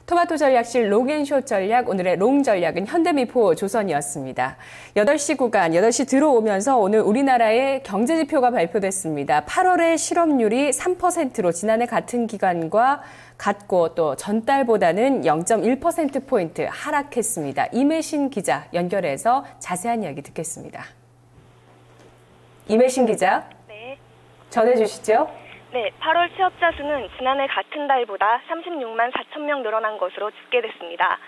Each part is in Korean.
토마토 전략실 롱앤숏 전략, 오늘의 롱 전략은 현대미포 조선이었습니다. 8시 구간, 8시 들어오면서 오늘 우리나라의 경제지표가 발표됐습니다. 8월의 실업률이 3%로 지난해 같은 기간과 같고 또 전달보다는 0.1%포인트 하락했습니다. 임혜신 기자 연결해서 자세한 이야기 듣겠습니다. 임혜신 기자, 네. 전해주시죠. 네, 8월 취업자 수는 지난해 같은 달보다 36만 4천 명 늘어난 것으로 집계됐습니다.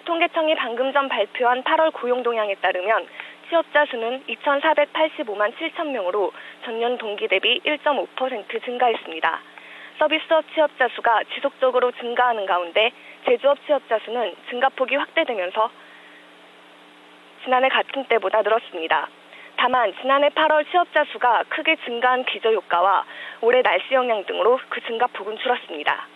통계청이 방금 전 발표한 8월 고용 동향에 따르면 취업자 수는 2,485만 7천 명으로 전년 동기 대비 1.5% 증가했습니다. 서비스업 취업자 수가 지속적으로 증가하는 가운데 제조업 취업자 수는 증가폭이 확대되면서 지난해 같은 때보다 늘었습니다. 다만 지난해 8월 취업자 수가 크게 증가한 기저효과와 올해 날씨 영향 등으로 그 증가폭은 줄었습니다.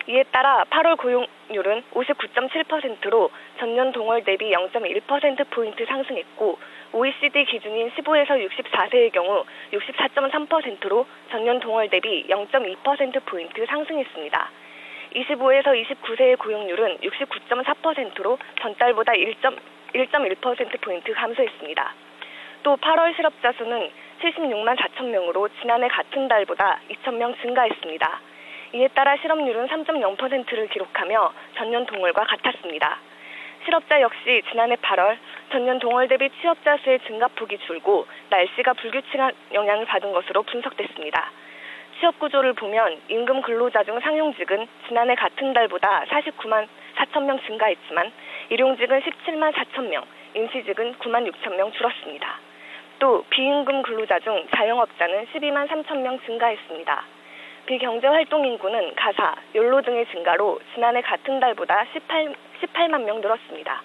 이에 따라 8월 고용률은 59.7%로 전년 동월 대비 0.1%포인트 상승했고 OECD 기준인 15에서 64세의 경우 64.3%로 전년 동월 대비 0.2%포인트 상승했습니다. 25에서 29세의 고용률은 69.4%로 전달보다 1.1%포인트 감소했습니다. 또 8월 실업자 수는 76만 4천 명으로 지난해 같은 달보다 2천 명 증가했습니다. 이에 따라 실업률은 3.0%를 기록하며 전년 동월과 같았습니다. 실업자 역시 지난해 8월 전년 동월 대비 취업자 수의 증가폭이 줄고 날씨가 불규칙한 영향을 받은 것으로 분석됐습니다. 취업 구조를 보면 임금 근로자 중 상용직은 지난해 같은 달보다 49만 4천 명 증가했지만 일용직은 17만 4천 명, 임시직은 9만 6천 명 줄었습니다. 또 비임금 근로자 중 자영업자는 12만 3천 명 증가했습니다. 비경제활동 인구는 가사, 연로 등의 증가로 지난해 같은 달보다 18만 명 늘었습니다.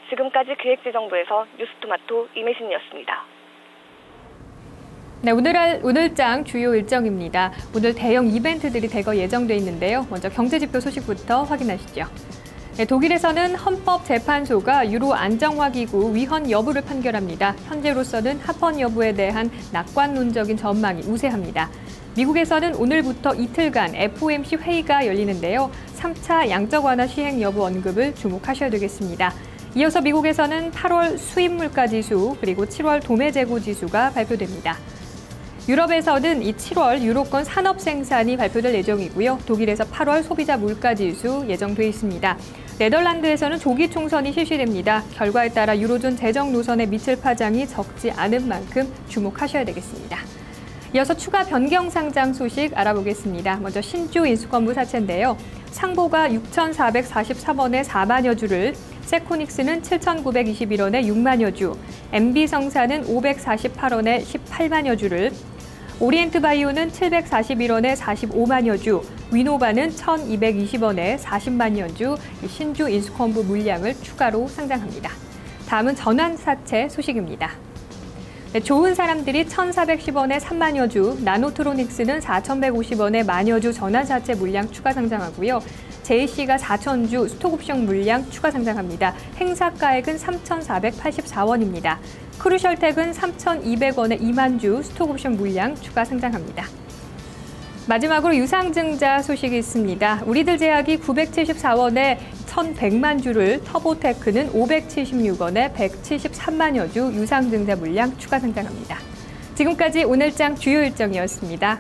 지금까지 기획재정부에서 뉴스토마토 임혜신이었습니다. 네, 오늘장 주요 일정입니다. 오늘 대형 이벤트들이 대거 예정돼 있는데요. 먼저 경제지표 소식부터 확인하시죠. 네, 독일에서는 헌법재판소가 유로 안정화기구 위헌 여부를 판결합니다. 현재로서는 합헌 여부에 대한 낙관론적인 전망이 우세합니다. 미국에서는 오늘부터 이틀간 FOMC 회의가 열리는데요. 3차 양적 완화 시행 여부 언급을 주목하셔야 되겠습니다. 이어서 미국에서는 8월 수입물가 지수 그리고 7월 도매 재고 지수가 발표됩니다. 유럽에서는 이 7월 유로권 산업 생산이 발표될 예정이고요. 독일에서 8월 소비자 물가 지수 예정돼 있습니다. 네덜란드에서는 조기 총선이 실시됩니다. 결과에 따라 유로존 재정 노선에 미칠 파장이 적지 않은 만큼 주목하셔야 되겠습니다. 이어서 추가 변경 상장 소식 알아보겠습니다. 먼저 신주 인수권부 사채인데요. 상보가 6,443원에 4만여 주를, 세코닉스는 7,921원에 6만여 주, MB성사는 548원에 18만여 주를, 오리엔트바이오는 741원에 45만여 주, 위노바는 1,220원에 40만여 주, 신주 인수권부 물량을 추가로 상장합니다. 다음은 전환사채 소식입니다. 네, 좋은 사람들이 1,410원에 3만여 주, 나노트로닉스는 4,150원에 만여 주 전환사채 물량 추가 상장하고요. JC가 4,000주 스톡옵션 물량 추가 상장합니다. 행사가액은 3,484원입니다. 크루셜텍은 3,200원에 2만 주 스톡옵션 물량 추가 상장합니다. 마지막으로 유상증자 소식이 있습니다. 우리들 제약이 974원에 1,100만 주를, 터보테크는 576원에 173만여 주 유상증자 물량 추가 상장합니다. 지금까지 오늘장 주요 일정이었습니다.